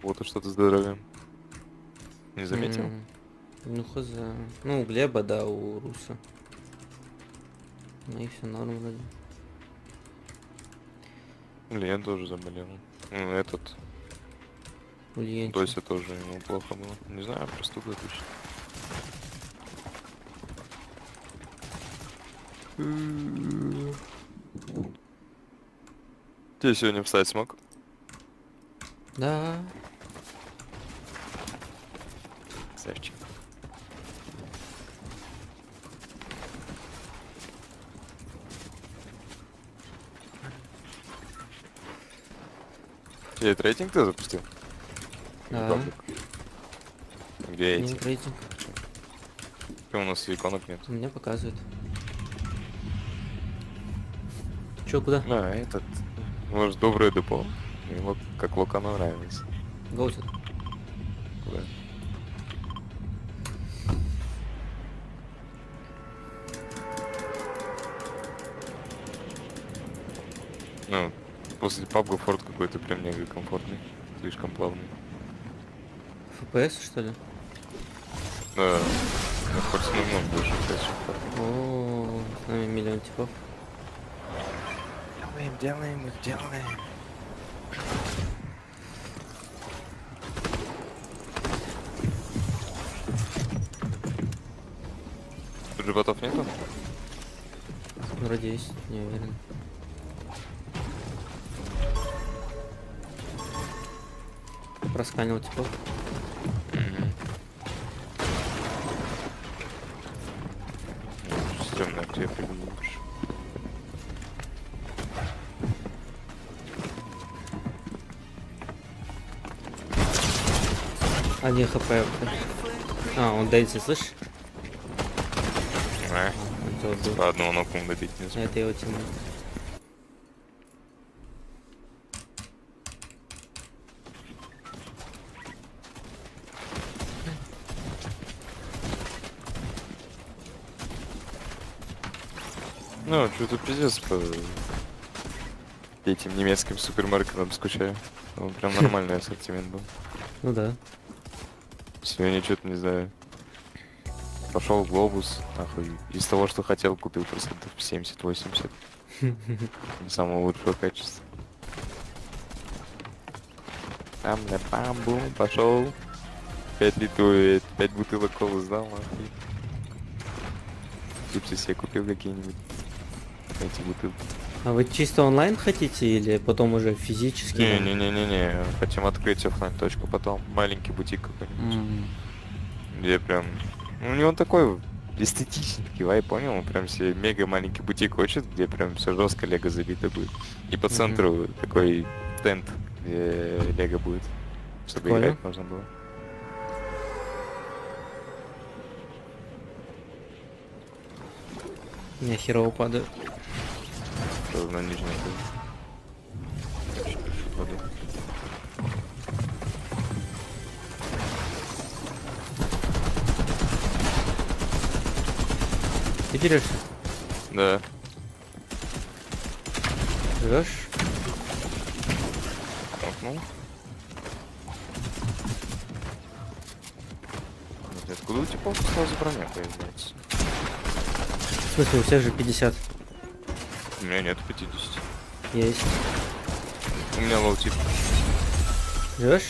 Вот что-то с здоровьем. Не заметил? Ну хз. Ну, у Глеба, да, у Руса. Ну и все норм вроде. Илья тоже заболел. Ну, этот. Тося тоже ему плохо было. Не знаю, простуда точно. Ты сегодня встать смог? Да. Красавчик. Тебе рейтинг ты запустил? Да. Где эти? Нет рейтинг. У нас иконок нет. У меня показывает. Чё, куда? А, этот. Может, доброе депо. Ему как Локану нравится. Гоутед. Куда? Ну, после PUBG форт какой-то прям мега комфортный. Слишком плавный. FPS, что ли? Да. Ну, хоть с нулем больше, кстати. О, с нами миллион типов. Делаем их, делаем. Тут же ботов нету? Вроде есть, не уверен. Просканил типов. Стремно, где я прибегу лучше. Один хп. А, он дается, слышишь? Типа одного ноком добить не знаю. Это его тиммейт. Ну, что-то пиздец по этим немецким супермаркетам скучаю. Он прям нормальный ассортимент был. Ну да. Сегодня что-то не знаю. Пошел в Глобус, нахуй. Из того, что хотел, купил процентов 70-80. Самого лучшего качества. Там на бамбу пошел. 5 литров, 5 бутылок колы сдал, нахуй. Чипсы себе купил какие-нибудь. Эти бутылки. А вы чисто онлайн хотите или потом уже физически? Не-не-не-не-не. Хотим открыть оффлайн точку, потом маленький бутик какой-нибудь. Где прям... Ну, у него такой эстетический вайб, понял? Он прям себе мега маленький бутик хочет, где прям все жестко лего забито будет. И по центру такой тент, где лего будет. Чтобы играть можно было. Не, херово падает. Что на нижнем воду. Ты дерешься? Да. Живешь? Ну. Откуда у тебя сразу броня появляется? В смысле, у всех же 50. У меня нет 50. Есть. У меня лоу-тип. Живешь?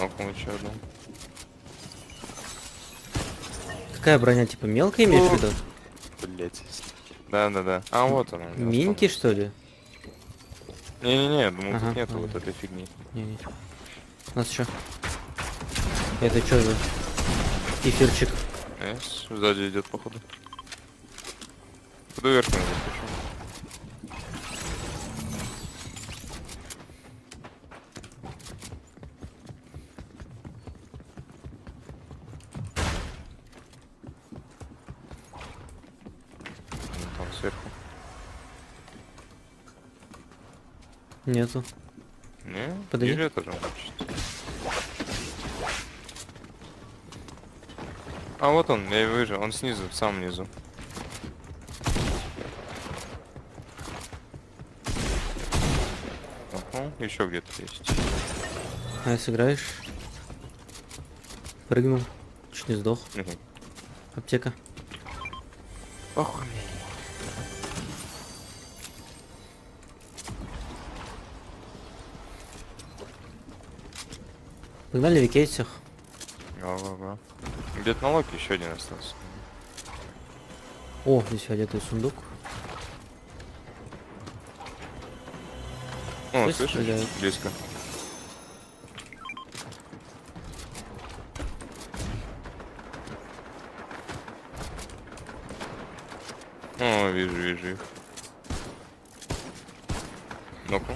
Нокнул еще одну. Какая броня, типа мелкая имеешь в виду? Блять. Да. А вот она. Минки, что ли? Не-не-не, думаю, тут нету вот этой фигни. Не. У нас что? Это что за эфирчик? Сзади идет, походу. Куда вверх надо, почему? Там сверху. Нету. Не? Подойди. Ниже этажом чуть. А вот он, я вижу, он снизу, в самом низу. Еще где-то есть. А сыграешь? Прыгнул. Чуть не сдох. Аптека. Ох. Погнали викейт всех. Ага. Где-то на локе еще один остался. О, здесь одетый сундук. О, Здесь слышишь? стреляют. Близко. О, вижу их. Ну-ка.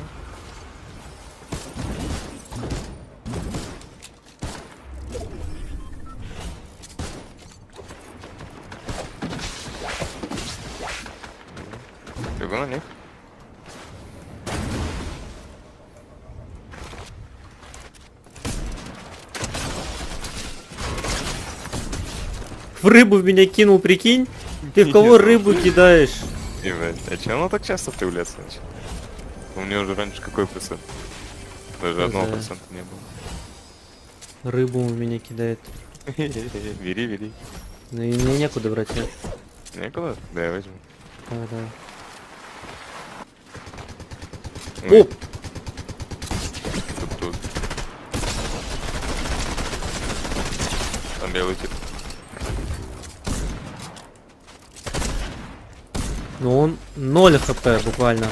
Бегу на них. В рыбу в меня кинул, прикинь? Ты в кого рыбу кидаешь? Ебать, а че оно так часто появляется начало? У меня уже раньше какой процент? Даже 1% не было. Рыбу у меня кидает. Бери. Ну и мне некуда брать, нет? Некуда? Да, я возьму. Да. Оп! Тут. Там белый тип. Ну он 0 хп буквально.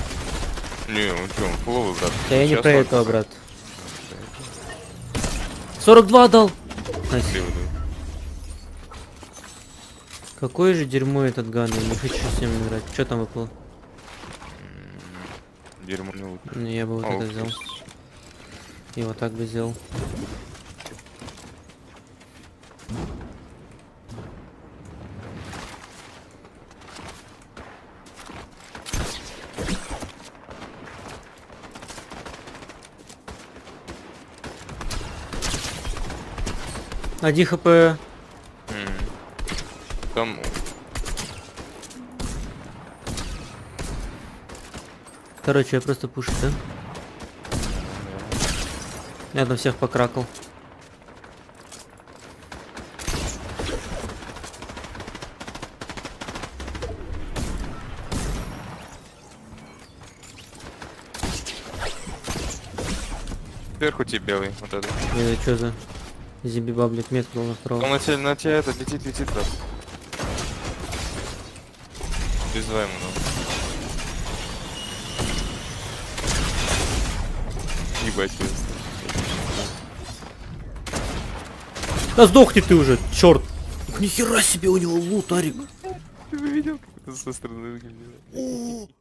Не, он что, он фуловый, брат. Да я не Сейчас про он- этого, брат. 42 дал! Найс. Какое же дерьмо этот ган, я не хочу с ним играть. Что там выпало? Дерьмо не лучше. Не, я бы вот это взял. И вот так бы сделал. Один хп. Там... Короче, я просто пушу, да? Я там всех покракал. Сверху тебе белый, вот это. Это что за зимби-баблик метку дал направо? Он на тебя этот летит, брат. Призываем его. Ебать, Да сдохни ты уже, черт! Нихера себе у него лут, Арик! Ты бы видел, как это со стороны выглядит?